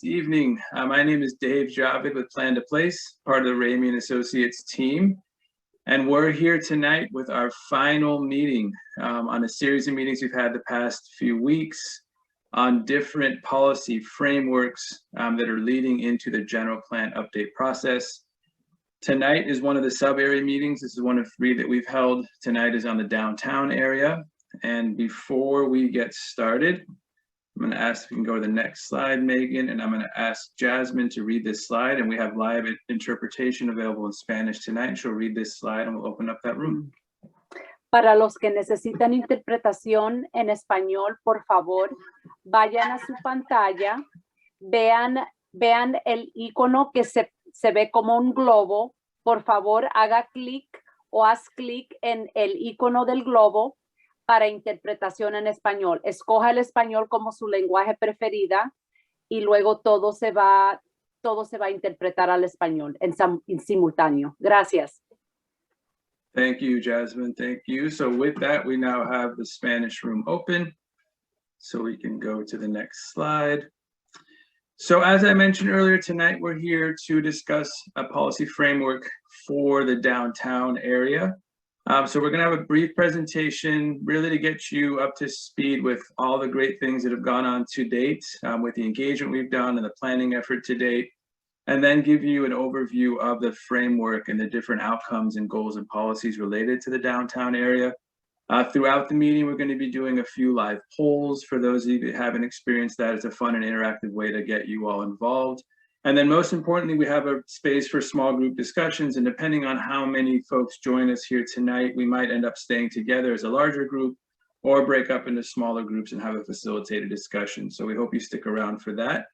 evening. My name is Dave Javid with Plan to Place, part of the Ramey and Associates team. And we're here tonight with our final meeting on a series of meetings we've had the past few weeks on different policy frameworks that are leading into the general plan update process. Tonight is one of the sub-area meetings. This is one of 3 that we've held. Tonight is on the downtown area. And before we get started, I'm going to ask if we can go to the next slide, Megan, and I'm going to ask Jasmine to read this slide, and we have live interpretation available in Spanish tonight. She'll read this slide and we'll open up that room. Para los que necesitan interpretación en español, por favor, vayan a su pantalla, vean el icono que se ve como un globo. Por favor, haga clic o haz clic en el icono del globo para interpretación en español. Escoja el español como su lenguaje preferida y luego todo se va a interpretar al español en simultáneo. Gracias. Thank you, Jasmine. Thank you. So with that, we now have the Spanish room open. So we can go to the next slide. So as I mentioned earlier, tonight we're here to discuss a policy framework for the downtown area. So we're going to have a brief presentation really to get you up to speed with all the great things that have gone on to date with the engagement we've done and the planning effort to date, and then give you an overview of the framework and the different outcomes and goals and policies related to the downtown area. Throughout the meeting, we're going to be doing a few live polls. For those of you that haven't experienced that, it's a fun and interactive way to get you all involved. And then most importantly, we have a space for small group discussions, and depending on how many folks join us here tonight, we might end up staying together as a larger group or break up into smaller groups and have a facilitated discussion. So we hope you stick around for that.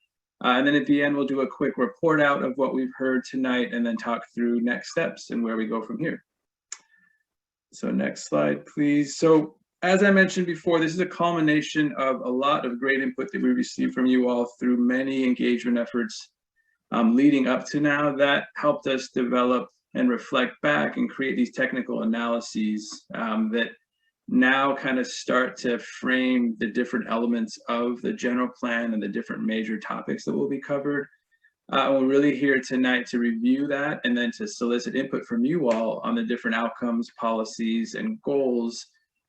And then at the end, we'll do a quick report out of what we've heard tonight and then talk through next steps and where we go from here. So next slide, please. So as I mentioned before, this is a culmination of a lot of great input that we received from you all through many engagement efforts leading up to now that helped us develop and reflect back and create these technical analyses that now kind of start to frame the different elements of the general plan and the different major topics that will be covered. We're really here tonight to review that and then to solicit input from you all on the different outcomes, policies, and goals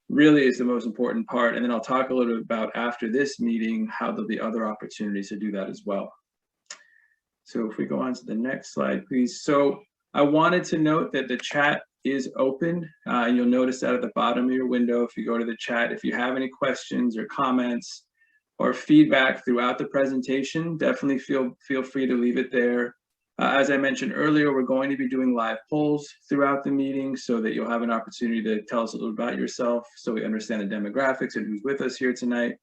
really is the most important part. And then I'll talk a little bit about after this meeting, how there'll be other opportunities to do that as well. So if we go on to the next slide, please. So I wanted to note that the chat is open, and you'll notice that at the bottom of your window. If you go to the chat, if you have any questions or comments or feedback throughout the presentation, definitely feel free to leave it there. As I mentioned earlier, we're going to be doing live polls throughout the meeting so that you'll have an opportunity to tell us a little about yourself so we understand the demographics and who's with us here tonight.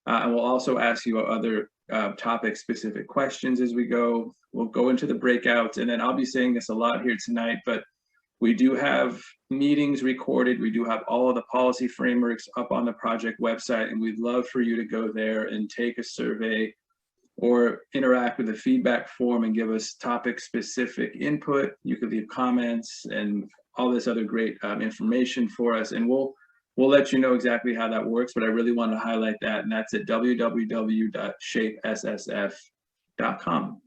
And we'll also ask you other topic-specific questions as we go. We'll go into the breakouts, and then I'll be saying this a lot here tonight, but we do have meetings recorded. We do have all of the policy frameworks up on the project website, and we'd love for you to go there and take a survey or interact with the feedback form and give us topic-specific input. You could leave comments and all this other great information for us, and we'll let you know exactly how that works, but I really want to highlight that, and that's at www.shapessf.com.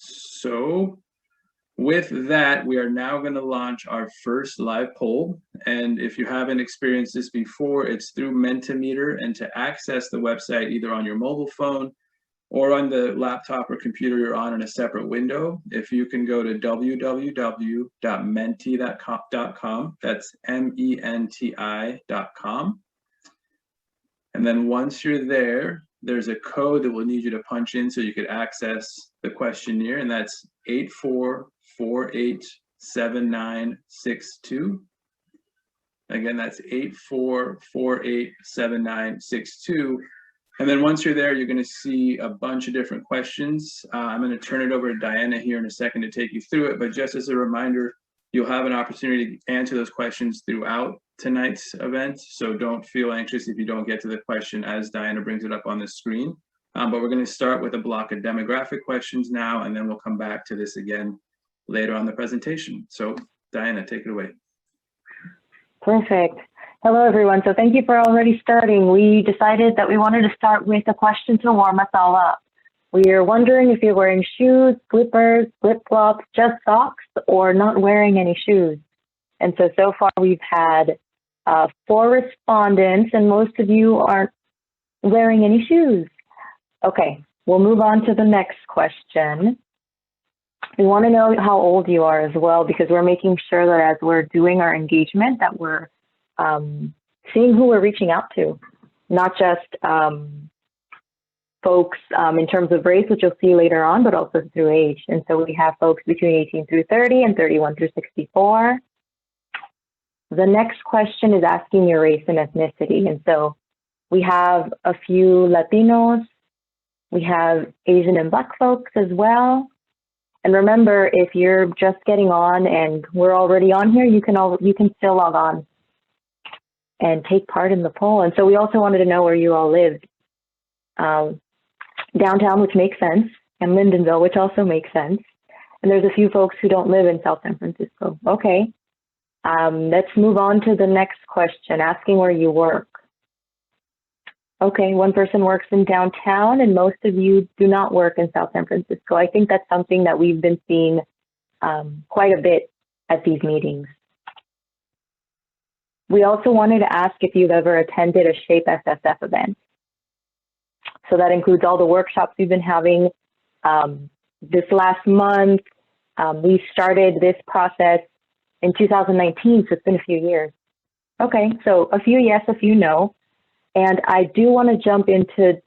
So with that, we are now going to launch our first live poll. And if you haven't experienced this before, it's through Mentimeter, and to access the website either on your mobile phone or on the laptop or computer you're on in a separate window, if you can go to www.menti.com, that's MENTI.com. And then once you're there, there's a code that we'll need you to punch in so you could access the questionnaire, and that's 84487962. Again, that's 84487962. And then once you're there, you're going to see a bunch of different questions. I'm going to turn it over to Diana here in a second to take you through it. But just as a reminder, you'll have an opportunity to answer those questions throughout tonight's event. So don't feel anxious if you don't get to the question as Diana brings it up on the screen. But we're going to start with a block of demographic questions now, and then we'll come back to this again later on the presentation. So Diana, take it away. Perfect. Hello, everyone. So thank you for already starting. We decided that we wanted to start with a question to warm us all up. We are wondering if you're wearing shoes, slippers, flip-flops, just socks, or not wearing any shoes. And so far we've had 4 respondents, and most of you aren't wearing any shoes. Okay, we'll move on to the next question. We want to know how old you are as well, because we're making sure that as we're doing our engagement that we're seeing who we're reaching out to, not just folks in terms of race, which you'll see later on, but also through age. And so we have folks between 18 through 30 and 31 through 64. The next question is asking your race and ethnicity. And so we have a few Latinos, we have Asian and Black folks as well. And remember, if you're just getting on and we're already on here, you can still log on and take part in the poll. And so we also wanted to know where you all lived. Downtown, which makes sense, and Lindenville, which also makes sense. And there's a few folks who don't live in South San Francisco. Okay, let's move on to the next question, asking where you work. Okay, one person works in downtown and most of you do not work in South San Francisco. I think that's something that we've been seeing quite a bit at these meetings. We also wanted to ask if you've ever attended a Shape SSF event. So that includes all the workshops we've been having this last month. We started this process in 2019, so it's been a few years. Okay, so a few yes, a few no. And I do want to jump into,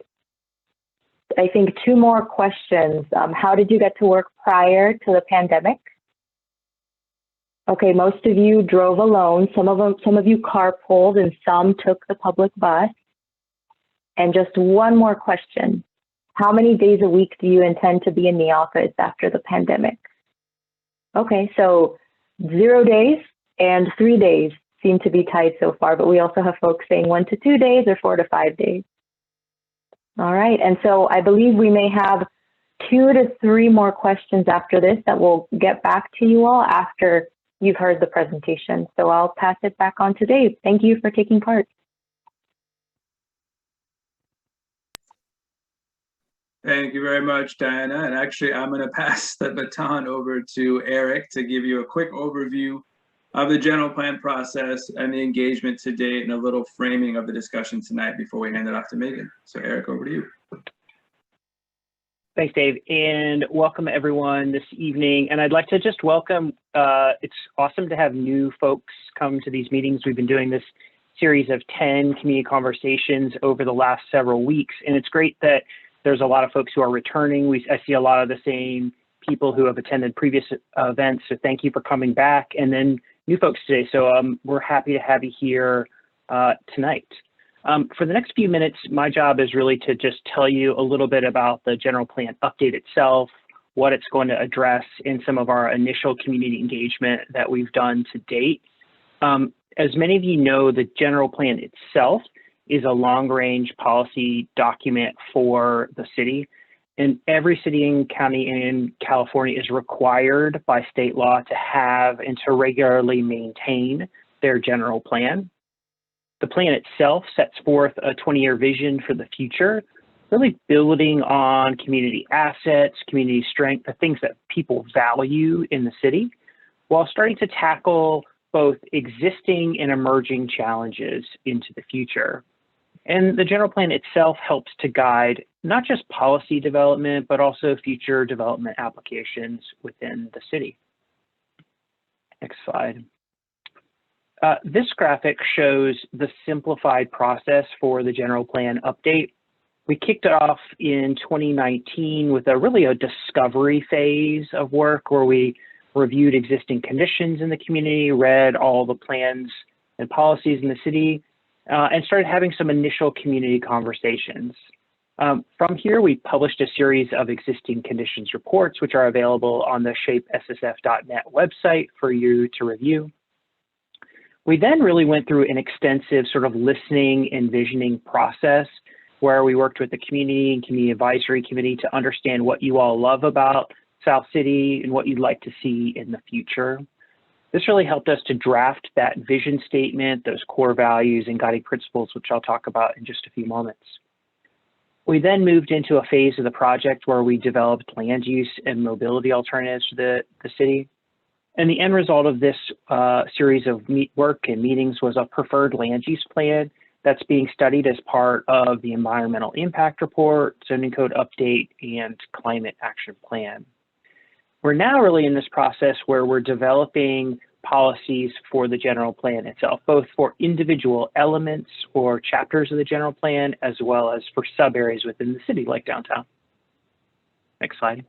I think, 2 more questions. How did you get to work prior to the pandemic? Okay, most of you drove alone. Some of you carpooled, and some took the public bus. And just one more question. How many days a week do you intend to be in the office after the pandemic? Okay, so 0 days and 3 days seem to be tied so far, but we also have folks saying 1 to 2 days or 4 to 5 days. All right, and so I believe we may have 2 to 3 more questions after this that we'll get back to you all after you've heard the presentation. So I'll pass it back on to Dave. Thank you for taking part. Thank you very much, Diana. And actually, I'm going to pass the baton over to Eric to give you a quick overview of the general plan process and the engagement to date and a little framing of the discussion tonight before we hand it off to Megan. So Eric, over to you. Thanks, Dave, and welcome everyone this evening. And I'd like to just welcome, it's awesome to have new folks come to these meetings. We've been doing this series of 10 community conversations over the last several weeks, and it's great that there's a lot of folks who are returning. I see a lot of the same people who have attended previous events, so thank you for coming back, and then new folks today. So we're happy to have you here tonight. For the next few minutes, my job is really to just tell you a little bit about the general plan update itself, what it's going to address in some of our initial community engagement that we've done to date. As many of you know, the general plan itself is a long-range policy document for the city. And every city and county in California is required by state law to have and to regularly maintain their general plan. The plan itself sets forth a 20-year vision for the future, really building on community assets, community strength, the things that people value in the city, while starting to tackle both existing and emerging challenges into the future. And the general plan itself helps to guide not just policy development, but also future development applications within the city. Next slide. This graphic shows the simplified process for the general plan update. We kicked it off in 2019 with really a discovery phase of work where we reviewed existing conditions in the community, read all the plans and policies in the city, and started having some initial community conversations. From here, we published a series of existing conditions reports, which are available on the shapessf.net website for you to review. We then really went through an extensive sort of listening and visioning process where we worked with the community and community advisory committee to understand what you all love about South City and what you'd like to see in the future. This really helped us to draft that vision statement, those core values and guiding principles, which I'll talk about in just a few moments. We then moved into a phase of the project where we developed land use and mobility alternatives to the city. And the end result of this series of work and meetings was a preferred land use plan that's being studied as part of the environmental impact report, zoning code update, and climate action plan. We're now really in this process where we're developing policies for the general plan itself, both for individual elements or chapters of the general plan, as well as for sub areas within the city, like downtown. Next slide.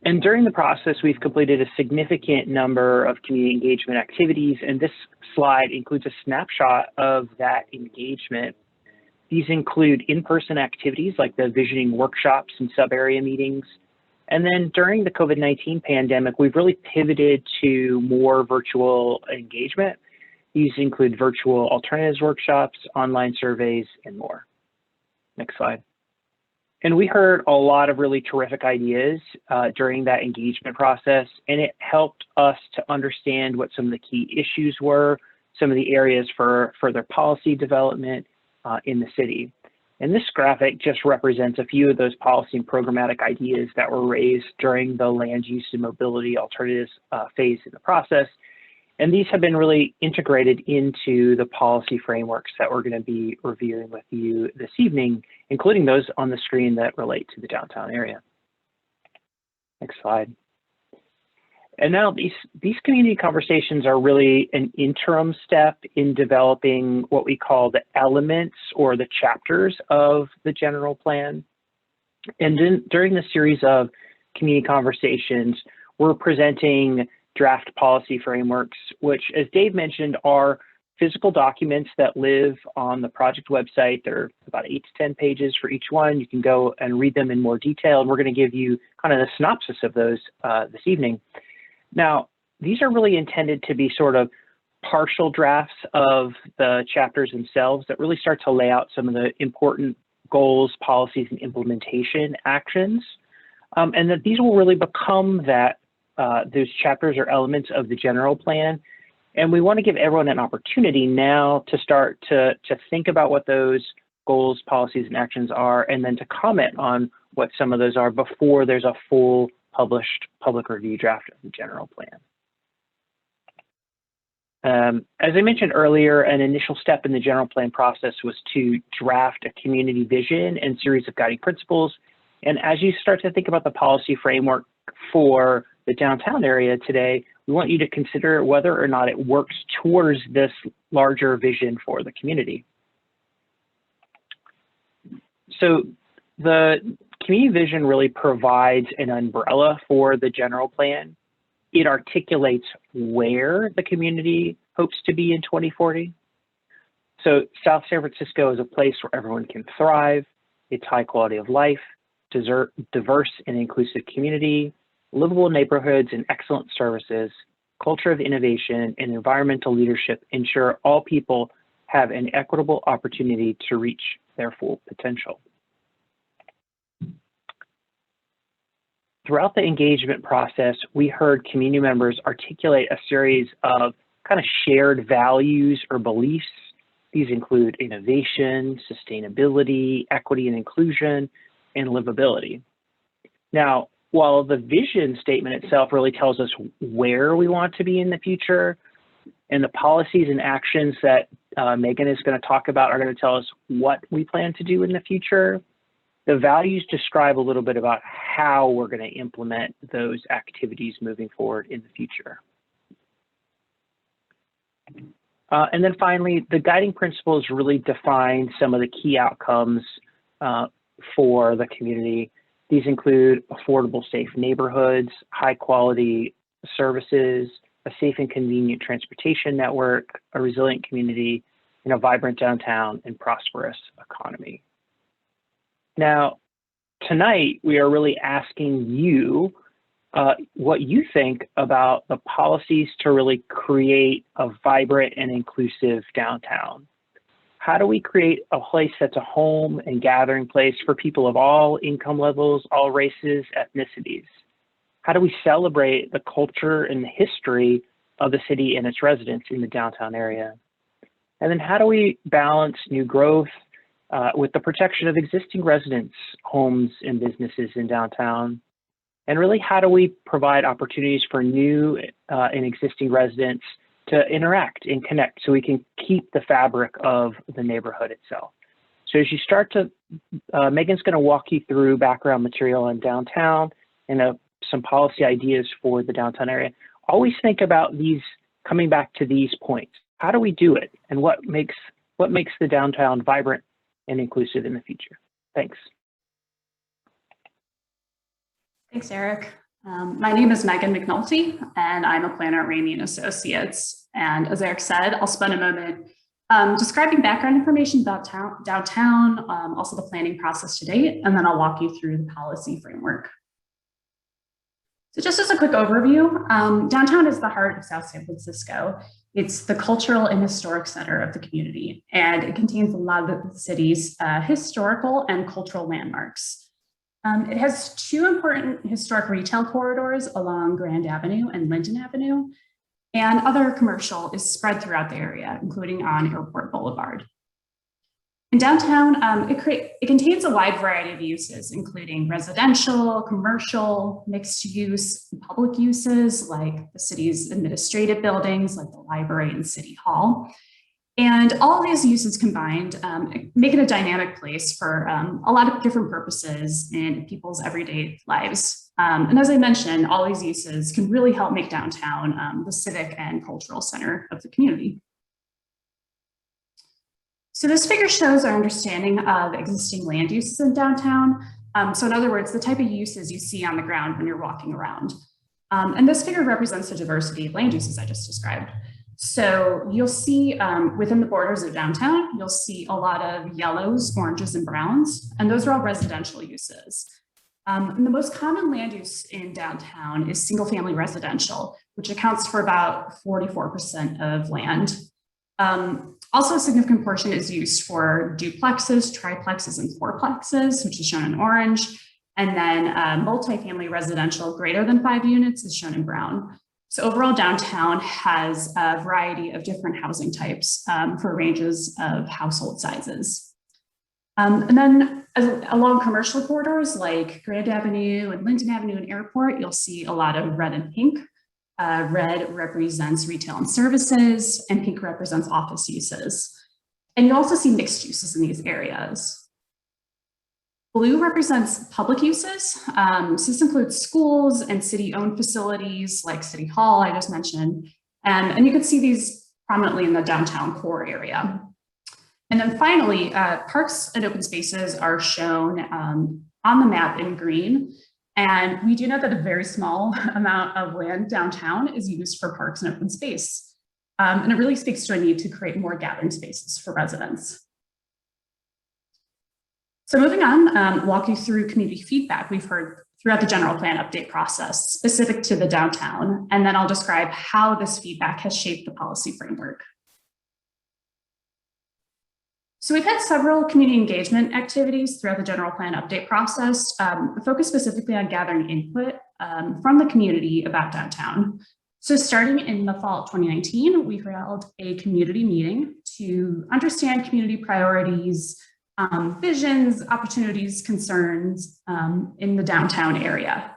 And during the process, we've completed a significant number of community engagement activities, and this slide includes a snapshot of that engagement. These include in-person activities like the visioning workshops and sub-area meetings. And then during the COVID-19 pandemic, we've really pivoted to more virtual engagement. These include virtual alternatives workshops, online surveys, and more. Next slide. And we heard a lot of really terrific ideas during that engagement process, and it helped us to understand what some of the key issues were, some of the areas for further policy development in the city. And this graphic just represents a few of those policy and programmatic ideas that were raised during the land use and mobility alternatives phase in the process. And these have been really integrated into the policy frameworks that we're going to be reviewing with you this evening, including those on the screen that relate to the downtown area. Next slide. And now these community conversations are really an interim step in developing what we call the elements or the chapters of the general plan. And then during the series of community conversations, we're presenting draft policy frameworks, which, as Dave mentioned, are physical documents that live on the project website. They're about 8 to 10 pages for each one. You can go and read them in more detail, and we're going to give you kind of the synopsis of those this evening. Now, these are really intended to be sort of partial drafts of the chapters themselves that really start to lay out some of the important goals, policies, and implementation actions, and that these will really become those chapters or elements of the general plan. And we want to give everyone an opportunity now to start to think about what those goals, policies, and actions are, and then to comment on what some of those are before there's a full published public review draft of the general plan. As I mentioned earlier, an initial step in the general plan process was to draft a community vision and series of guiding principles. And as you start to think about the policy framework for the downtown area today, we want you to consider whether or not it works towards this larger vision for the community. So the community vision really provides an umbrella for the general plan. It articulates where the community hopes to be in 2040. So South San Francisco is a place where everyone can thrive. It's high quality of life, diverse and inclusive community, livable neighborhoods and excellent services, culture of innovation, and environmental leadership ensure all people have an equitable opportunity to reach their full potential. Throughout the engagement process, we heard community members articulate a series of kind of shared values or beliefs. These include innovation, sustainability, equity and inclusion, and livability. Now, while the vision statement itself really tells us where we want to be in the future, and the policies and actions that Megan is going to talk about are going to tell us what we plan to do in the future, the values describe a little bit about how we're going to implement those activities moving forward in the future. And then finally, the guiding principles really define some of the key outcomes for the community. These include affordable, safe neighborhoods, high quality services, a safe and convenient transportation network, a resilient community, and a vibrant downtown and prosperous economy. Now, tonight, we are really asking you what you think about the policies to really create a vibrant and inclusive downtown. How do we create a place that's a home and gathering place for people of all income levels, all races, ethnicities? How do we celebrate the culture and the history of the city and its residents in the downtown area? And then how do we balance new growth with the protection of existing residents, homes, and businesses in downtown? And really, how do we provide opportunities for new and existing residents to interact and connect so we can keep the fabric of the neighborhood itself? So as you start to, Megan's going to walk you through background material on downtown and some policy ideas for the downtown area. Always think about these, coming back to these points. How do we do it? And what makes the downtown vibrant and inclusive in the future? Thanks. Thanks, Eric. My name is Megan McNulty, and I'm a planner at Ramey and Associates. And as Eric said, I'll spend a moment describing background information about downtown, also the planning process to date, and then I'll walk you through the policy framework. So just as a quick overview, downtown is the heart of South San Francisco. It's the cultural and historic center of the community, and it contains a lot of the city's historical and cultural landmarks. It has two important historic retail corridors along Grand Avenue and Linden Avenue, and other commercial is spread throughout the area, including on Airport Boulevard. In downtown, it contains a wide variety of uses, including residential, commercial, mixed use, and public uses like the city's administrative buildings, like the library and city hall. And all of these uses combined make it a dynamic place for a lot of different purposes in people's everyday lives. And as I mentioned, all these uses can really help make downtown the civic and cultural center of the community. So this figure shows our understanding of existing land uses in downtown. So in other words, the type of uses you see on the ground when you're walking around. And this figure represents the diversity of land uses I just described. So you'll see within the borders of downtown, you'll see a lot of yellows, oranges, and browns, and those are all residential uses. And the most common land use in downtown is single-family residential, which accounts for about 44% of land. Also, a significant portion is used for duplexes, triplexes, and fourplexes, which is shown in orange. And then multifamily residential greater than 5 units is shown in brown. So overall, downtown has a variety of different housing types for ranges of household sizes. And then along commercial corridors like Grand Avenue and Linden Avenue and Airport, you'll see a lot of red and pink. Red represents retail and services, and pink represents office uses. And you also see mixed uses in these areas. Blue represents public uses. So this includes schools and city-owned facilities like City Hall, I just mentioned. And you can see these prominently in the downtown core area. And then finally, parks and open spaces are shown on the map in green. And we do know that a very small amount of land downtown is used for parks and open space. And it really speaks to a need to create more gathering spaces for residents. So moving on, walk you through community feedback we've heard throughout the general plan update process specific to the downtown. And then I'll describe how this feedback has shaped the policy framework. So we've had several community engagement activities throughout the general plan update process, focused specifically on gathering input from the community about downtown. So starting in the fall of 2019, we held a community meeting to understand community priorities, visions, opportunities, concerns in the downtown area.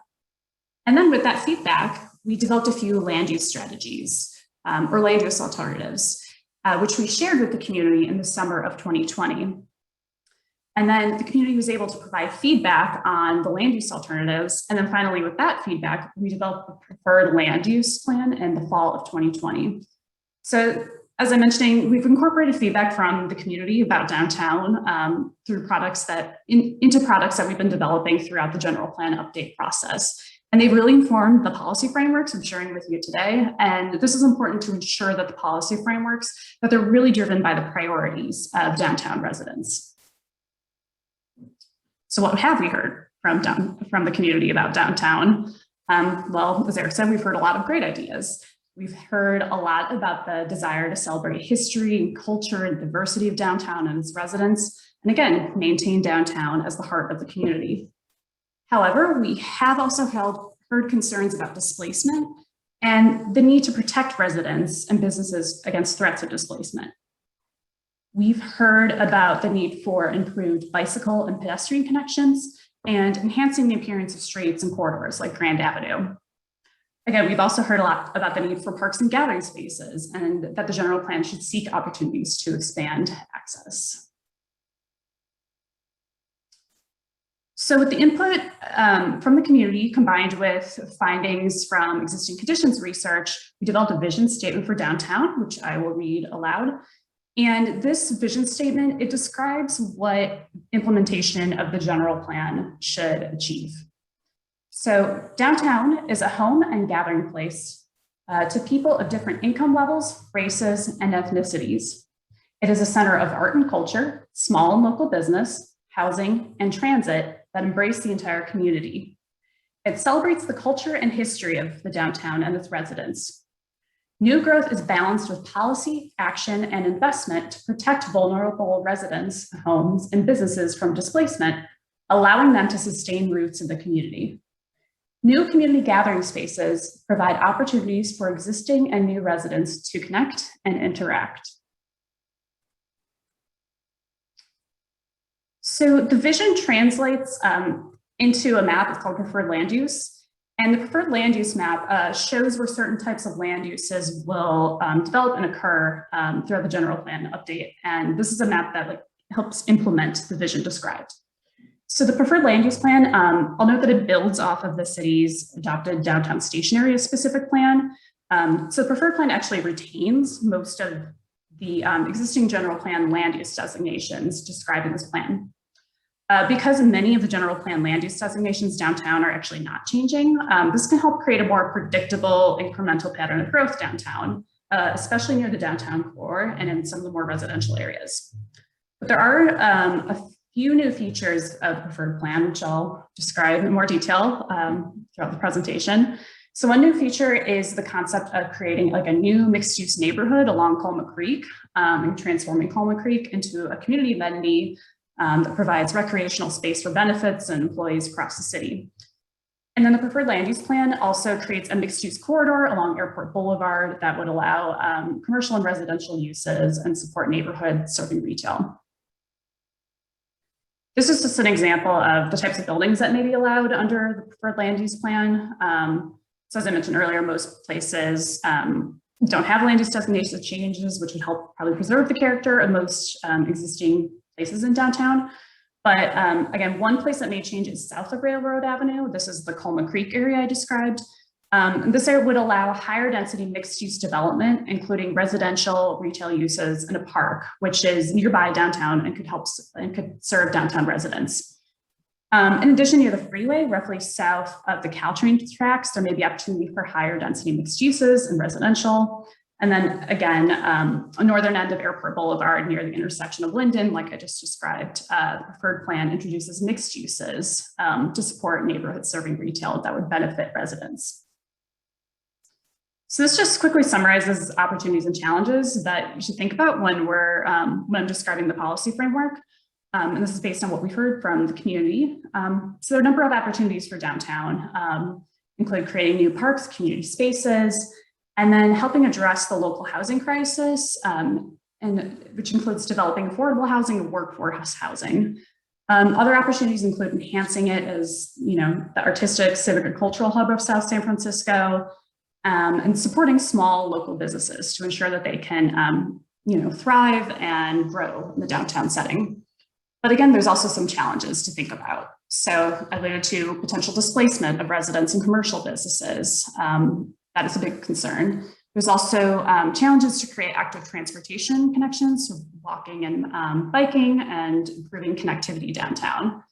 And then with that feedback, we developed a few land use strategies or land use alternatives, which we shared with the community in the summer of 2020. And then the community was able to provide feedback on the land use alternatives. And then finally, with that feedback, we developed a preferred land use plan in the fall of 2020. So as I'm mentioning, we've incorporated feedback from the community about downtown through into products that we've been developing throughout the general plan update process. And they've really informed the policy frameworks I'm sharing with you today. And this is important to ensure that the policy frameworks, that they're really driven by the priorities of downtown residents. So what have we heard from the community about downtown? Well, as Eric said, we've heard a lot of great ideas. We've heard a lot about the desire to celebrate history and culture and diversity of downtown and its residents, and again, maintain downtown as the heart of the community. However, we have also heard concerns about displacement and the need to protect residents and businesses against threats of displacement. We've heard about the need for improved bicycle and pedestrian connections and enhancing the appearance of streets and corridors like Grand Avenue. Again, we've also heard a lot about the need for parks and gathering spaces and that the general plan should seek opportunities to expand access. So with the input from the community combined with findings from existing conditions research, we developed a vision statement for downtown, which I will read aloud. And this vision statement, it describes what implementation of the general plan should achieve. So downtown is a home and gathering place to people of different income levels, races, and ethnicities. It is a center of art and culture, small and local business, housing, and transit that embrace the entire community. It celebrates the culture and history of the downtown and its residents. New growth is balanced with policy, action, and investment to protect vulnerable residents, homes, and businesses from displacement, allowing them to sustain roots in the community. New community gathering spaces provide opportunities for existing and new residents to connect and interact. So the vision translates into a map. It's called preferred land use. And the preferred land use map shows where certain types of land uses will develop and occur throughout the general plan update. And this is a map that helps implement the vision described. So the preferred land use plan, I'll note that it builds off of the city's adopted downtown station area specific plan. So the preferred plan actually retains most of the existing general plan land use designations described in this plan. Because many of the general plan land use designations downtown are actually not changing, this can help create a more predictable incremental pattern of growth downtown, especially near the downtown core and in some of the more residential areas. But there are a few new features of the preferred plan, which I'll describe in more detail throughout the presentation. So one new feature is the concept of creating like a new mixed use neighborhood along Colma Creek and transforming Colma Creek into a community amenity that provides recreational space for benefits and employees across the city. And then the preferred land use plan also creates a mixed use corridor along Airport Boulevard that would allow commercial and residential uses and support neighborhoods serving retail. This is just an example of the types of buildings that may be allowed under the preferred land use plan. So as I mentioned earlier, most places don't have land use designation changes, which would help probably preserve the character of most existing places in downtown. But again, one place that may change is south of Railroad Avenue. This is the Colma Creek area I described. This area would allow higher density mixed use development, including residential, retail uses, and a park, which is nearby downtown and could serve downtown residents. In addition, near the freeway, roughly south of the Caltrain tracks, there may be opportunity for higher density mixed uses and residential. And then again, a northern end of Airport Boulevard near the intersection of Linden, like I just described, the preferred plan introduces mixed uses to support neighborhoods serving retail that would benefit residents. So this just quickly summarizes opportunities and challenges that you should think about when I'm describing the policy framework. And this is based on what we've heard from the community. So there are a number of opportunities for downtown, include creating new parks, community spaces, and then helping address the local housing crisis, which includes developing affordable housing and workforce housing. Other opportunities include enhancing it as the artistic, civic, and cultural hub of South San Francisco, and supporting small local businesses to ensure that they can thrive and grow in the downtown setting. But again, there's also some challenges to think about. So I alluded to potential displacement of residents and commercial businesses. That is a big concern. There's also challenges to create active transportation connections, so walking and biking and improving connectivity downtown.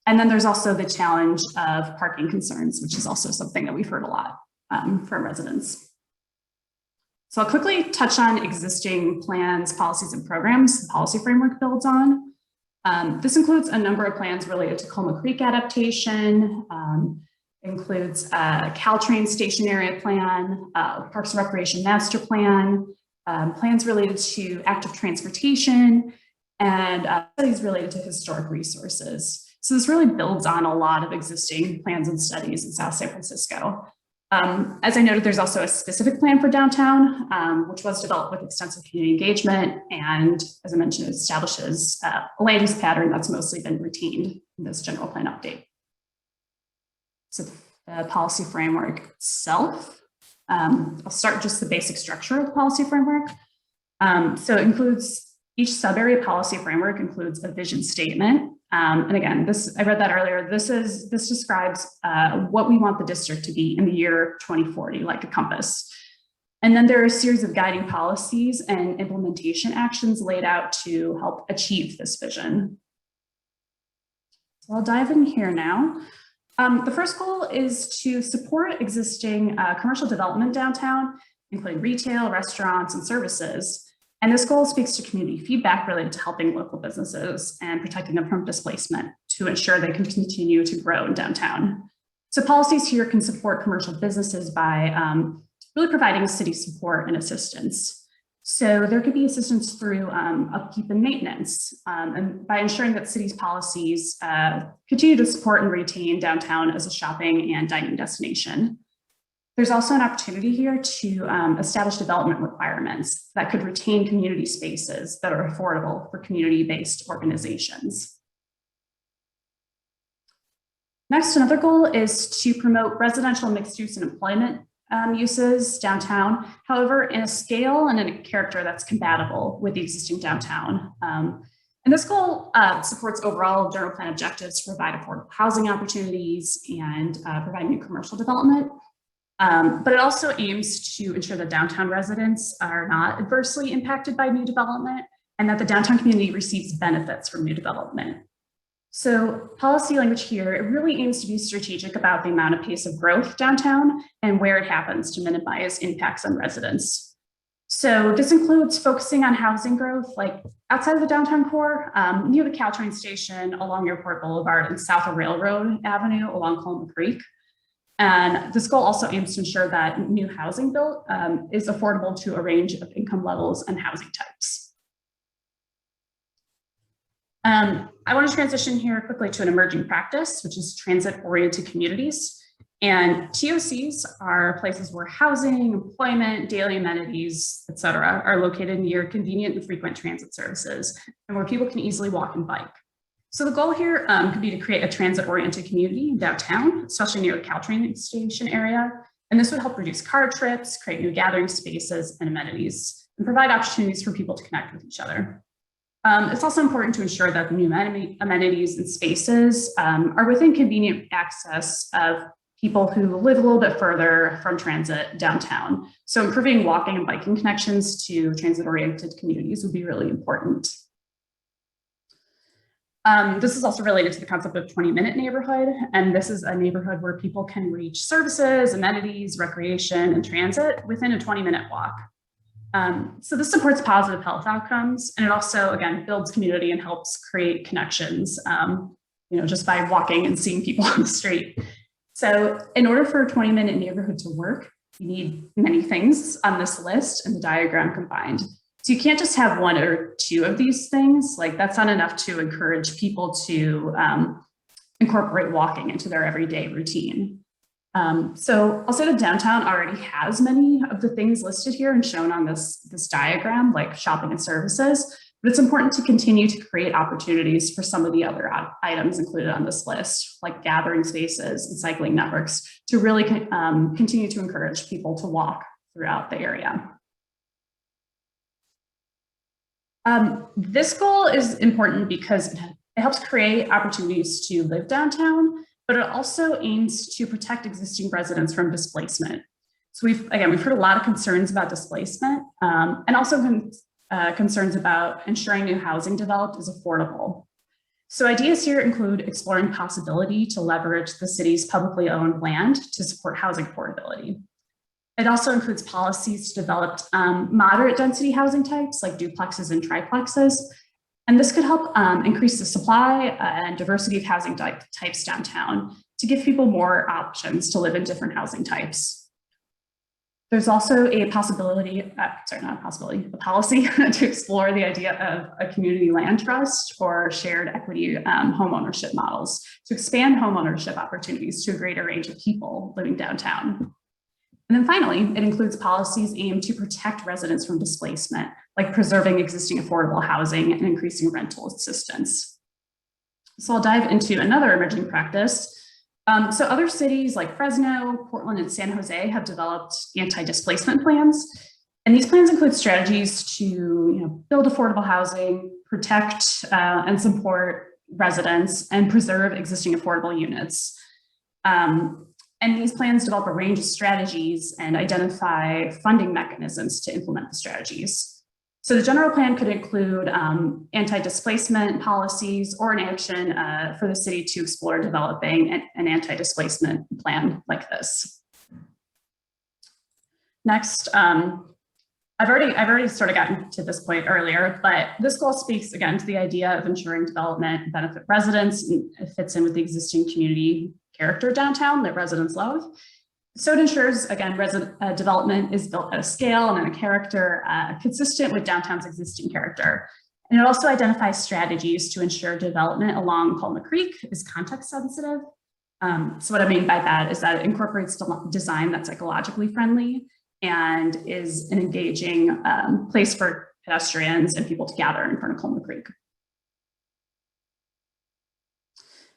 And then there's also the challenge of parking concerns, which is also something that we've heard a lot from residents. So I'll quickly touch on existing plans, policies, and programs the policy framework builds on. This includes a number of plans related to Colma Creek adaptation, includes a Caltrain station area plan, Parks and Recreation master plan, plans related to active transportation, and studies related to historic resources. So this really builds on a lot of existing plans and studies in South San Francisco. As I noted, there's also a specific plan for downtown, which was developed with extensive community engagement. And as I mentioned, it establishes a land use pattern that's mostly been retained in this general plan update. So the policy framework itself, I'll start just the basic structure of the policy framework. So it includes, each sub-area policy framework includes a vision statement. And again, I read that earlier. This describes what we want the district to be in the year 2040, like a compass. And then there are a series of guiding policies and implementation actions laid out to help achieve this vision. So I'll dive in here now. The first goal is to support existing commercial development downtown, including retail, restaurants, and services. And this goal speaks to community feedback related to helping local businesses and protecting them from displacement to ensure they can continue to grow in downtown. So policies here can support commercial businesses by really providing city support and assistance. So there could be assistance through upkeep and maintenance, and by ensuring that city's policies continue to support and retain downtown as a shopping and dining destination. There's also an opportunity here to establish development requirements that could retain community spaces that are affordable for community-based organizations. Next, another goal is to promote residential mixed use and employment uses downtown, however, in a scale and in a character that's compatible with the existing downtown. And this goal supports overall general plan objectives to provide affordable housing opportunities and provide new commercial development. But it also aims to ensure that downtown residents are not adversely impacted by new development and that the downtown community receives benefits from new development. So policy language here, it really aims to be strategic about the amount of pace of growth downtown and where it happens to minimize impacts on residents. So this includes focusing on housing growth, like outside of the downtown core, near the Caltrain station, along Airport Boulevard, and south of Railroad Avenue along Coleman Creek. And this goal also aims to ensure that new housing built is affordable to a range of income levels and housing types. I want to transition here quickly to an emerging practice, which is transit-oriented communities. And TOCs are places where housing, employment, daily amenities, et cetera, are located near convenient and frequent transit services and where people can easily walk and bike. So the goal here could be to create a transit-oriented community downtown, especially near the Caltrain station area. And this would help reduce car trips, create new gathering spaces and amenities, and provide opportunities for people to connect with each other. It's also important to ensure that the new amenities and spaces are within convenient access of people who live a little bit further from transit downtown. So improving walking and biking connections to transit-oriented communities would be really important. This is also related to the concept of 20-minute neighborhood. And this is a neighborhood where people can reach services, amenities, recreation, and transit within a 20-minute walk. So this supports positive health outcomes. And it also, again, builds community and helps create connections, just by walking and seeing people on the street. So in order for a 20-minute neighborhood to work, you need many things on this list and the diagram combined. So you can't just have one or two of these things. Like that's not enough to encourage people to incorporate walking into their everyday routine. So I'll say that downtown already has many of the things listed here and shown on this diagram, like shopping and services, but it's important to continue to create opportunities for some of the other items included on this list, like gathering spaces and cycling networks, to really continue to encourage people to walk throughout the area. This goal is important because it helps create opportunities to live downtown, but it also aims to protect existing residents from displacement. So we've heard a lot of concerns about displacement and also concerns about ensuring new housing developed is affordable. So ideas here include exploring possibility to leverage the city's publicly owned land to support housing affordability. It also includes policies to develop moderate density housing types like duplexes and triplexes. And this could help increase the supply and diversity of housing types downtown to give people more options to live in different housing types. There's also a possibility, a policy to explore the idea of a community land trust or shared equity homeownership models to expand homeownership opportunities to a greater range of people living downtown. And then finally, it includes policies aimed to protect residents from displacement, like preserving existing affordable housing and increasing rental assistance. So I'll dive into another emerging practice. So other cities like Fresno, Portland, and San Jose have developed anti-displacement plans. And these plans include strategies to build affordable housing, protect and support residents, and preserve existing affordable units. And these plans develop a range of strategies and identify funding mechanisms to implement the strategies. So the general plan could include anti-displacement policies or an action for the city to explore developing an anti-displacement plan like this. Next, I've already sort of gotten to this point earlier, but this goal speaks again to the idea of ensuring development benefit residents, and it fits in with the existing community character downtown that residents love. So it ensures, again, development is built at a scale and in a character consistent with downtown's existing character. And it also identifies strategies to ensure development along Palma Creek is context sensitive. So what I mean by that is that it incorporates design that's ecologically friendly and is an engaging place for pedestrians and people to gather in front of Palma Creek.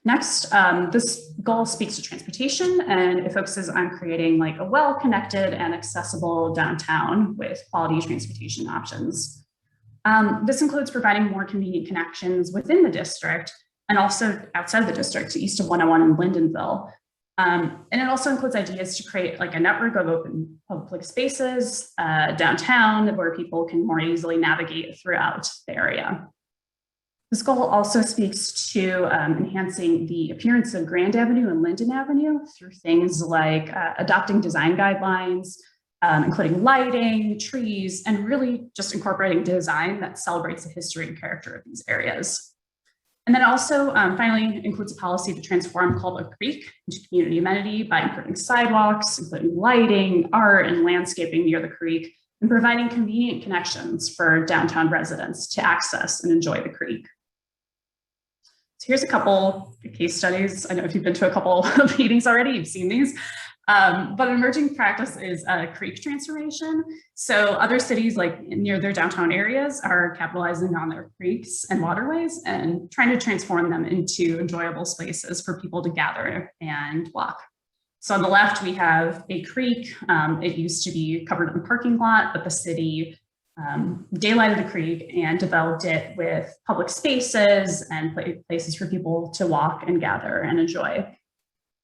Next, this goal speaks to transportation, and it focuses on creating like a well-connected and accessible downtown with quality transportation options. This includes providing more convenient connections within the district and also outside the district to east of 101 in Lindenville. And it also includes ideas to create like a network of open public spaces downtown where people can more easily navigate throughout the area. This goal also speaks to enhancing the appearance of Grand Avenue and Linden Avenue through things like adopting design guidelines, including lighting, trees, and really just incorporating design that celebrates the history and character of these areas. And then also finally includes a policy to transform Palma Creek into community amenity by improving sidewalks, including lighting, art, and landscaping near the creek, and providing convenient connections for downtown residents to access and enjoy the creek. So here's a couple case studies. I know if you've been to a couple of meetings already, you've seen these. But an emerging practice is creek transformation. So other cities like near their downtown areas are capitalizing on their creeks and waterways and trying to transform them into enjoyable spaces for people to gather and walk. So on the left, we have a creek. It used to be covered in a parking lot, but the city daylighted the creek and developed it with public spaces and places for people to walk and gather and enjoy.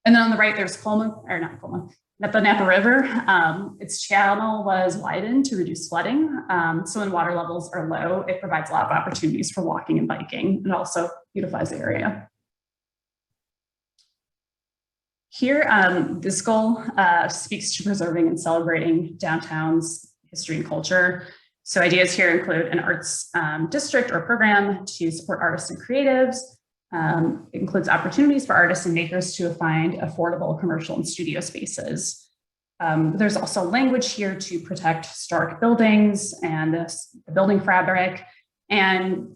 And then on the right, there's the Napa River. Its channel was widened to reduce flooding. So when water levels are low, it provides a lot of opportunities for walking and biking, and also beautifies the area. Here, this goal speaks to preserving and celebrating downtown's history and culture. So ideas here include an arts district or program to support artists and creatives. It includes opportunities for artists and makers to find affordable commercial and studio spaces. There's also language here to protect historic buildings and the building fabric and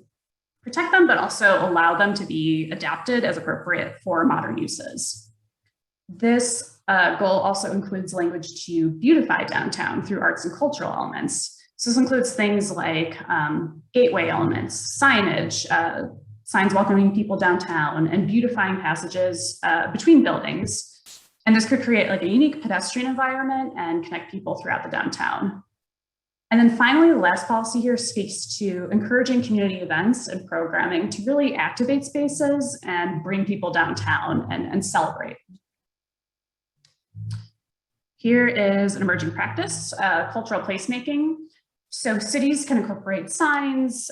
protect them, but also allow them to be adapted as appropriate for modern uses. This goal also includes language to beautify downtown through arts and cultural elements. So this includes things like gateway elements, signage, signs welcoming people downtown, and beautifying passages between buildings. And this could create like a unique pedestrian environment and connect people throughout the downtown. And then finally, the last policy here speaks to encouraging community events and programming to really activate spaces and bring people downtown and celebrate. Here is an emerging practice, cultural placemaking. So cities can incorporate signs,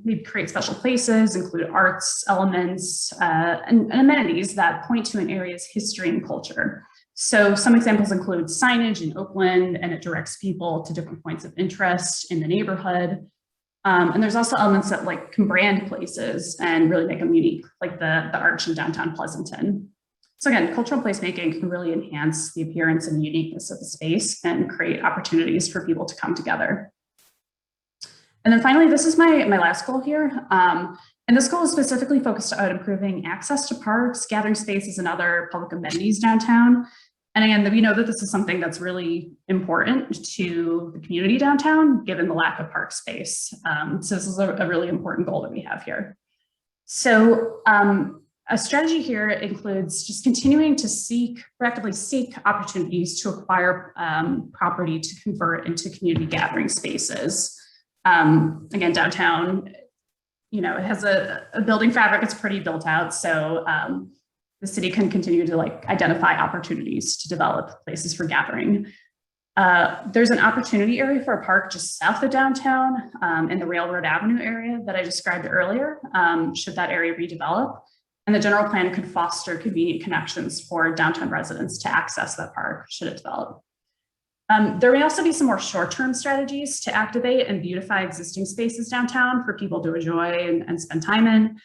maybe create special places, include arts elements, and amenities that point to an area's history and culture. So some examples include signage in Oakland, and it directs people to different points of interest in the neighborhood. And there's also elements that like can brand places and really make them unique, like the arch in downtown Pleasanton. So again, cultural placemaking can really enhance the appearance and uniqueness of the space and create opportunities for people to come together. And then finally, this is my last goal here. And this goal is specifically focused on improving access to parks, gathering spaces, and other public amenities downtown. And again, we know that this is something that's really important to the community downtown, given the lack of park space. So this is a really important goal that we have here. So a strategy here includes just continuing to proactively seek opportunities to acquire property to convert into community gathering spaces. Again, downtown, it has a building fabric that's pretty built out. So the city can continue to identify opportunities to develop places for gathering. There's an opportunity area for a park just south of downtown in the Railroad Avenue area that I described earlier, should that area redevelop. And the general plan could foster convenient connections for downtown residents to access that park should it develop. There may also be some more short-term strategies to activate and beautify existing spaces downtown for people to enjoy and spend time in.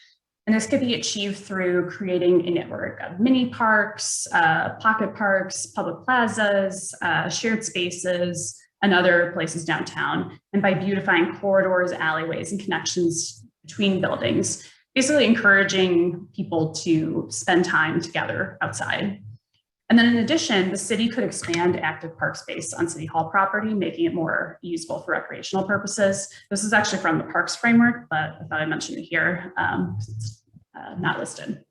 And this could be achieved through creating a network of mini parks, pocket parks, public plazas, shared spaces, and other places downtown. And by beautifying corridors, alleyways, and connections between buildings, basically encouraging people to spend time together outside. And then in addition, the city could expand active park space on City Hall property, making it more usable for recreational purposes. This is actually from the Parks Framework, but I thought I mentioned it here. It's not listed.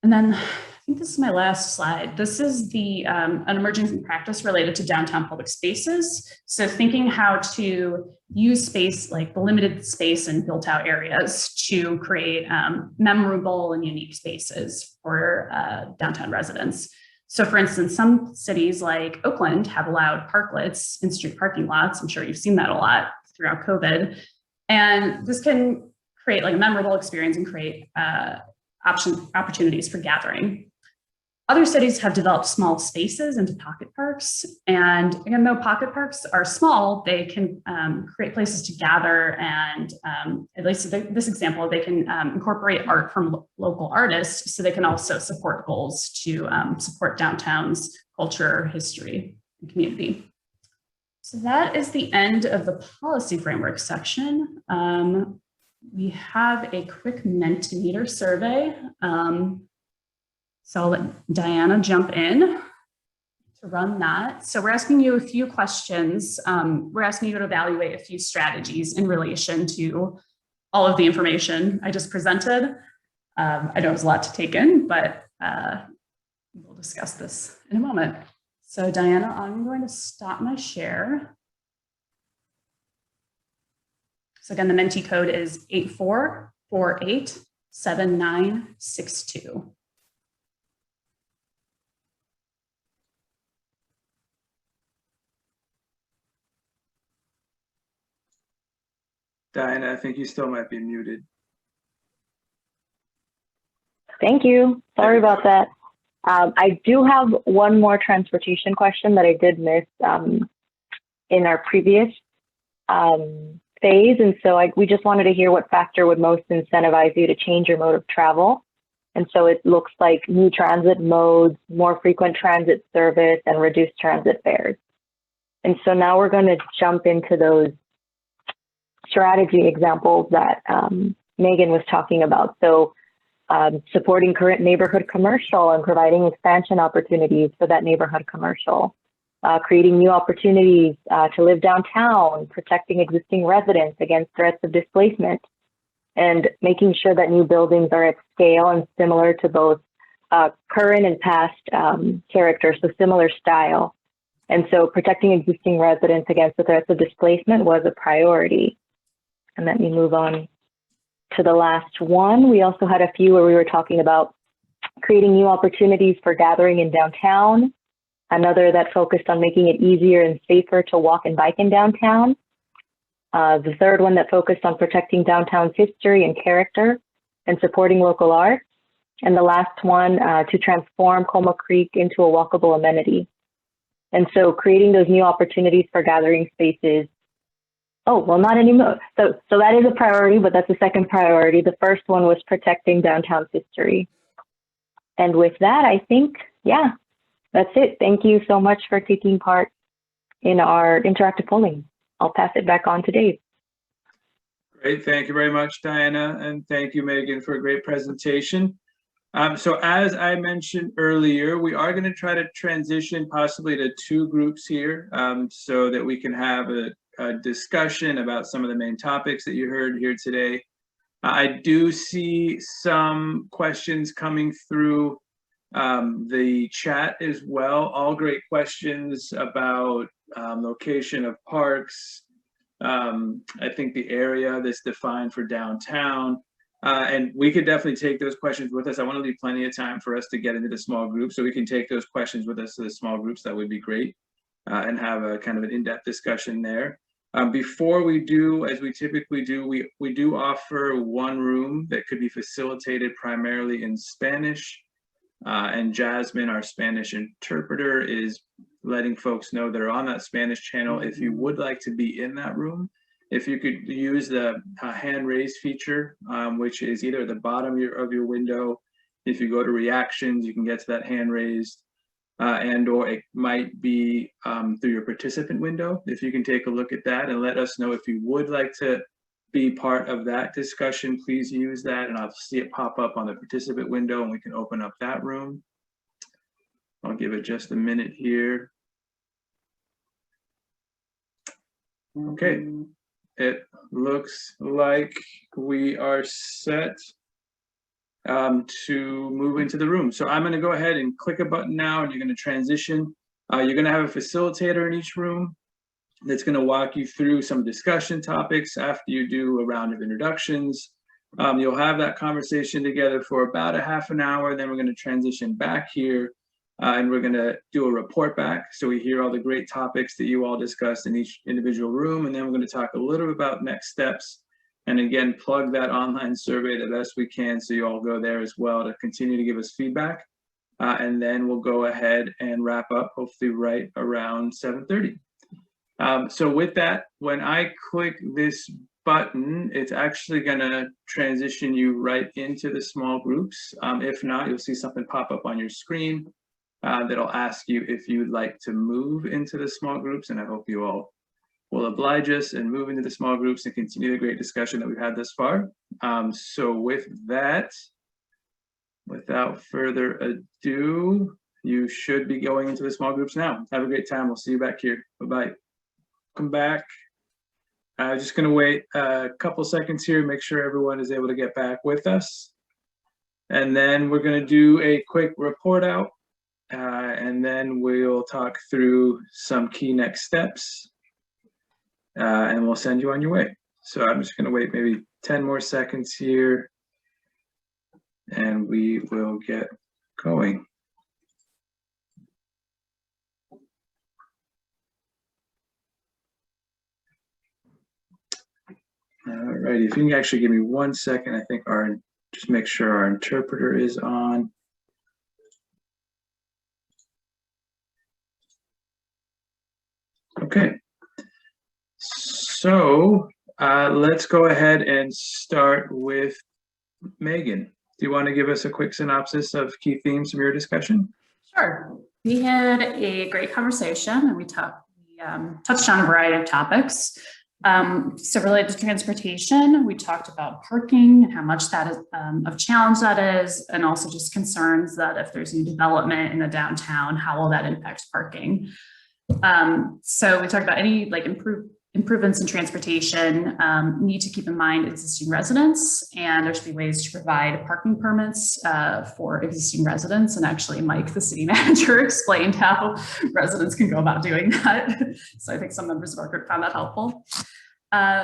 And then I think this is my last slide. This is an emerging practice related to downtown public spaces. So thinking how to use space, like the limited space and built out areas, to create memorable and unique spaces for downtown residents. So for instance, some cities like Oakland have allowed parklets in street parking lots. I'm sure you've seen that a lot throughout COVID. And this can create a memorable experience and create opportunities for gathering. Other cities have developed small spaces into pocket parks. And again, though pocket parks are small, they can create places to gather. And at least this example, they can incorporate art from local artists, so they can also support goals to support downtown's culture, history, and community. So that is the end of the policy framework section. We have a quick Mentimeter survey. So I'll let Diana jump in to run that. So we're asking you a few questions. We're asking you to evaluate a few strategies in relation to all of the information I just presented. I know it was a lot to take in, but we'll discuss this in a moment. So Diana, I'm going to stop my share. So again, the Menti code is 84487962. Diana, I think you still might be muted. Thank you. Sorry about that. I do have one more transportation question that I did miss in our previous phase. And so we just wanted to hear what factor would most incentivize you to change your mode of travel. And so it looks like new transit modes, more frequent transit service, and reduced transit fares. And so now we're going to jump into those strategy examples that Megan was talking about. So supporting current neighborhood commercial and providing expansion opportunities for that neighborhood commercial. Creating new opportunities to live downtown, protecting existing residents against threats of displacement, and making sure that new buildings are at scale and similar to both current and past character, so similar style. And so protecting existing residents against the threats of displacement was a priority. And let me move on to the last one. We also had a few where we were talking about creating new opportunities for gathering in downtown. Another that focused on making it easier and safer to walk and bike in downtown. The third one that focused on protecting downtown's history and character and supporting local art. And the last one to transform Coma Creek into a walkable amenity. And so creating those new opportunities for gathering spaces. Oh, well, not anymore. So that is a priority, but that's the second priority. The first one was protecting downtown's history. And with that, I think, yeah, that's it. Thank you so much for taking part in our interactive polling. I'll pass it back on to Dave. Great, thank you very much, Diana, and thank you, Megan, for a great presentation. So as I mentioned earlier, we are going to try to transition possibly to 2 groups here, so that we can have a discussion about some of the main topics that you heard here today. I do see some questions coming through the chat as well. All great questions about location of parks. I think the area that's defined for downtown. And we could definitely take those questions with us. I want to leave plenty of time for us to get into the small groups, so we can take those questions with us to the small groups. That would be great, and have a kind of an in-depth discussion there. Before we do, as we typically do, we do offer 1 room that could be facilitated primarily in Spanish. And Jasmine, our Spanish interpreter, is letting folks know that are on that Spanish channel, if you would like to be in that room, if you could use the hand raise feature, which is either at the bottom of your window. If you go to reactions, you can get to that hand raised, and or it might be through your participant window. If you can take a look at that and let us know if you would like to be part of that discussion, please use that, and I'll see it pop up on the participant window and we can open up that room. I'll give it just a minute here. Okay. It looks like we are set to move into the room. So I'm going to go ahead and click a button now, and you're going to transition. You're going to have a facilitator in each room that's going to walk you through some discussion topics. After you do a round of introductions, you'll have that conversation together for about a half an hour. Then we're going to transition back here. And we're going to do a report back, so we hear all the great topics that you all discussed in each individual room, and then we're going to talk a little bit about next steps, and again plug that online survey the best we can, so you all go there as well to continue to give us feedback, and then we'll go ahead and wrap up hopefully right around 7:30. So with that, when I click this button, it's actually going to transition you right into the small groups. If not, you'll see something pop up on your screen that'll ask you if you'd like to move into the small groups, and I hope you all will oblige us and move into the small groups and continue the great discussion that we've had thus far. So with that, without further ado, you should be going into the small groups now. Have a great time. We'll see you back here. Bye-bye. Come back. Just going to wait a couple seconds here, make sure everyone is able to get back with us. And then we're going to do a quick report out. And then we'll talk through some key next steps, and we'll send you on your way. So I'm just going to wait maybe 10 more seconds here, and we will get going. All righty, if you can actually give me 1 second, I think just make sure our interpreter is on. Okay, so let's go ahead and start with Megan. Do you want to give us a quick synopsis of key themes from your discussion? Sure. We had a great conversation, and we touched on a variety of topics. So related to transportation, we talked about parking and how much that is of challenge that is, and also just concerns that if there's new development in the downtown, how will that impact parking? So we talked about any improvements in transportation, need to keep in mind existing residents, and there should be ways to provide parking permits for existing residents. And actually, Mike, the city manager, explained how residents can go about doing that. So I think some members of our group found that helpful.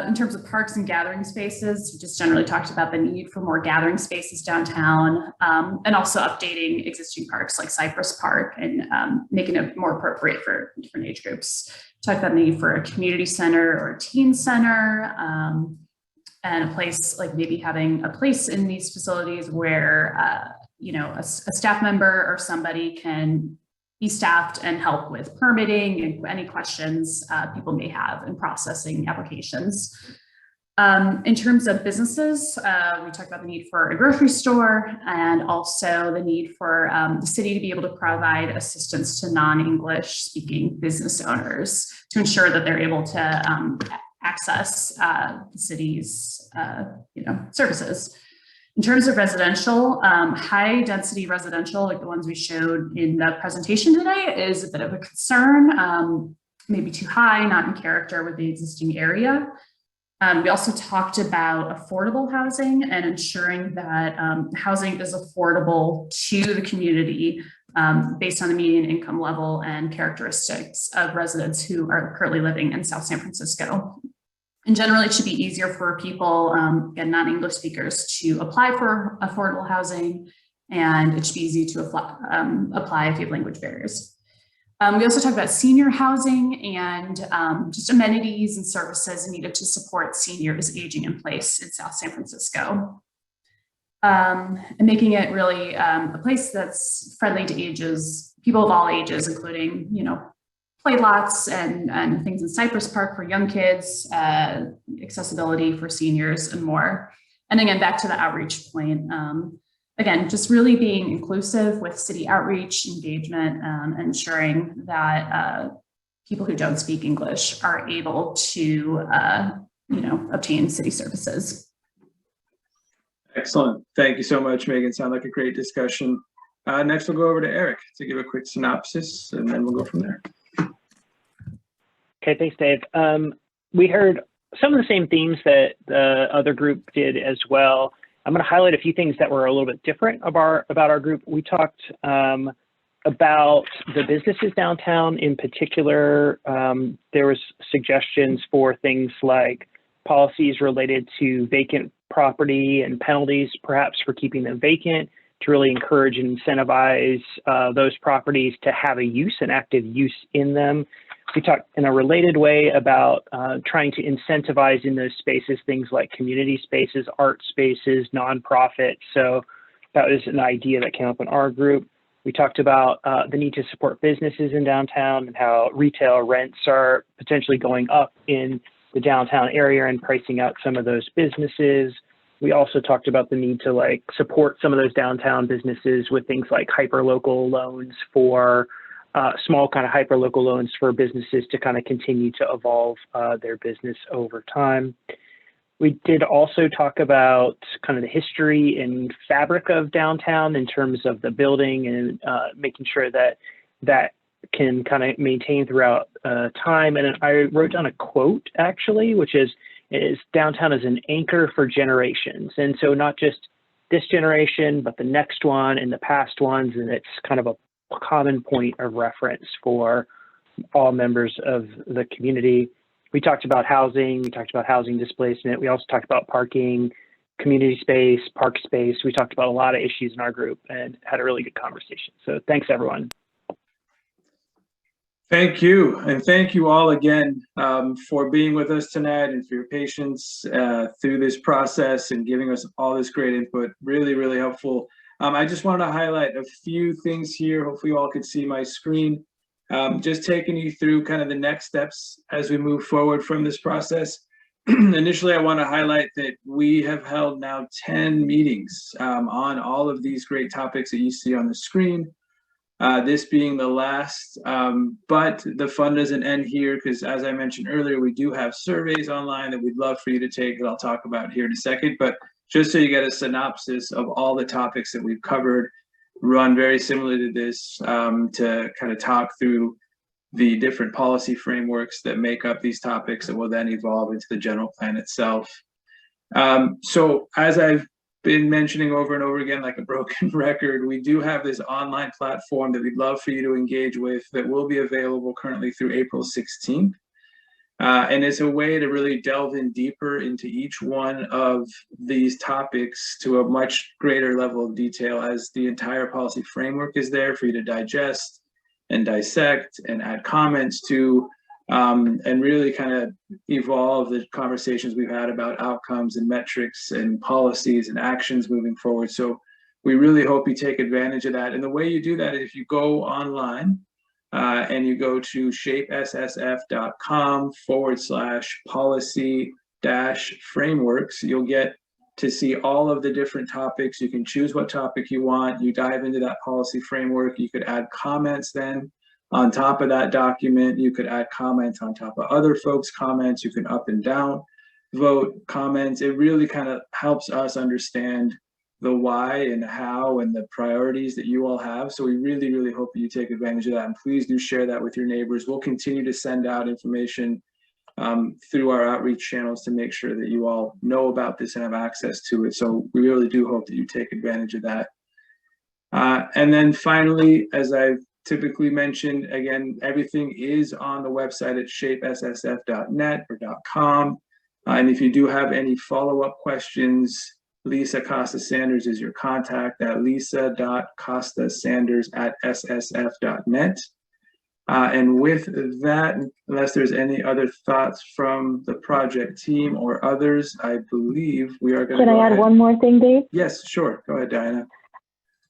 In terms of parks and gathering spaces, we just generally talked about the need for more gathering spaces downtown, and also updating existing parks like Cypress Park and making it more appropriate for different age groups. Talked about the need for a community center or a teen center, and a place like maybe having a place in these facilities where a staff member or somebody can be staffed and help with permitting and any questions people may have in processing applications. In terms of businesses, we talked about the need for a grocery store, and also the need for the city to be able to provide assistance to non-English speaking business owners to ensure that they're able to access the city's services. In terms of residential, high density residential, like the ones we showed in the presentation today, is a bit of a concern, maybe too high, not in character with the existing area. We also talked about affordable housing and ensuring that housing is affordable to the community based on the median income level and characteristics of residents who are currently living in South San Francisco. And generally, it should be easier for people, again, non-English speakers, to apply for affordable housing, and it should be easy to apply if you have language barriers. We also talked about senior housing and just amenities and services needed to support seniors aging in place in South San Francisco. And making it really a place that's friendly to ages, people of all ages, including, you know, play lots and things in Cypress Park for young kids, accessibility for seniors and more. And again, back to the outreach point, again, just really being inclusive with city outreach engagement, ensuring that people who don't speak English are able to, you know, obtain city services. Excellent. Thank you so much, Megan. Sound like a great discussion. Next, we'll go over to Eric to give a quick synopsis, and then we'll go from there. Okay, thanks, Dave. We heard some of the same themes that the other group did as well. I'm going to highlight a few things that were a little bit different about our group. We talked about the businesses downtown in particular. There was suggestions for things like policies related to vacant property and penalties, perhaps for keeping them vacant, to really encourage and incentivize those properties to have a use, an active use in them. We talked in a related way about trying to incentivize in those spaces things like community spaces, art spaces, nonprofit. So that was an idea that came up in our group. We talked about the need to support businesses in downtown and how retail rents are potentially going up in the downtown area and pricing out some of those businesses. We also talked about the need to like support some of those downtown businesses with things like hyperlocal loans for small kind of hyperlocal loans for businesses to kind of continue to evolve their business over time. We did also talk about kind of the history and fabric of downtown in terms of the building and making sure that that can kind of maintain throughout time. And I wrote down a quote actually, which is downtown as an anchor for generations. And so not just this generation, but the next one and the past ones. And it's kind of a common point of reference for all members of the community. We talked about housing, we talked about housing displacement. We also talked about parking, community space, park space. We talked about a lot of issues in our group and had a really good conversation. So thanks, everyone. Thank you. And thank you all again for being with us tonight and for your patience through this process and giving us all this great input. Really, really helpful. I just wanted to highlight a few things here. Hopefully you all could see my screen. Just taking you through kind of the next steps as we move forward from this process. Initially, I want to highlight that we have held now 10 meetings on all of these great topics that you see on the screen. This being the last, but the fun doesn't end here because, as I mentioned earlier, we do have surveys online that we'd love for you to take that I'll talk about here in a second. But just so you get a synopsis of all the topics that we've covered, run very similar to this to kind of talk through the different policy frameworks that make up these topics that will then evolve into the general plan itself. So as I've been mentioning over and over again, like a broken record, we do have this online platform that we'd love for you to engage with that will be available currently through April 16th. And it's a way to really delve in deeper into each one of these topics to a much greater level of detail, as the entire policy framework is there for you to digest and dissect and add comments to, and really kind of evolve the conversations we've had about outcomes and metrics and policies and actions moving forward. So we really hope you take advantage of that. And the way you do that is if you go online, and you go to shapessf.com/policy-frameworks, you'll get to see all of the different topics. You can choose what topic you want. You dive into that policy framework. You could add comments then on top of that document. You could add comments on top of other folks' comments. You can up and down vote comments. It really kind of helps us understand the why and how and the priorities that you all have. So we really, really hope that you take advantage of that. And please do share that with your neighbors. We'll continue to send out information through our outreach channels to make sure that you all know about this and have access to it. So we really do hope that you take advantage of that. And then finally, as I've typically mentioned, again, everything is on the website at shapesssf.net or .com. And if you do have any follow-up questions, Lisa Costa-Sanders is your contact at lisa.costasanders@ssf.net. And with that, unless there's any other thoughts from the project team or others, I believe we are going to Can I add one more thing, Dave? Yes, sure. Go ahead, Diana.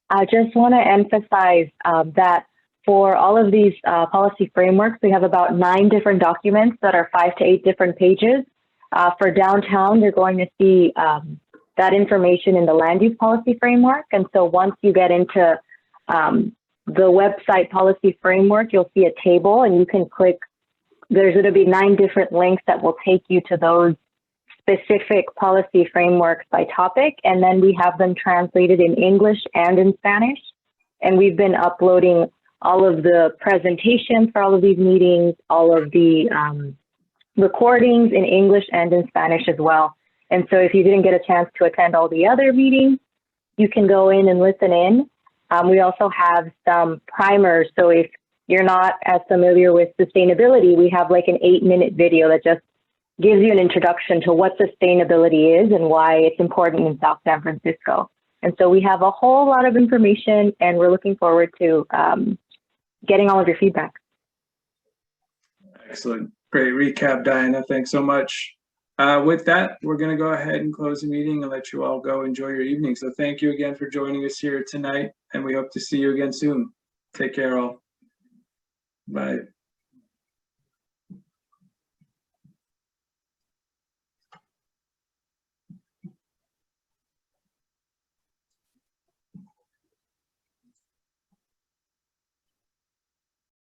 I just want to emphasize that for all of these policy frameworks, we have about 9 different documents that are 5 to 8 different pages. For downtown, you're going to see that information in the land use policy framework. And so once you get into the website policy framework, you'll see a table and you can click, there's going to be 9 different links that will take you to those specific policy frameworks by topic. And then we have them translated in English and in Spanish. And we've been uploading all of the presentations for all of these meetings, all of the recordings in English and in Spanish as well. And so if you didn't get a chance to attend all the other meetings, you can go in and listen in. We also have some primers. So if you're not as familiar with sustainability, we have like an 8-minute video that just gives you an introduction to what sustainability is and why it's important in South San Francisco. And so we have a whole lot of information and we're looking forward to getting all of your feedback. Excellent. Great recap, Diana. Thanks so much. With that, we're going to go ahead and close the meeting and let you all go enjoy your evening. So thank you again for joining us here tonight, and we hope to see you again soon. Take care all. Bye.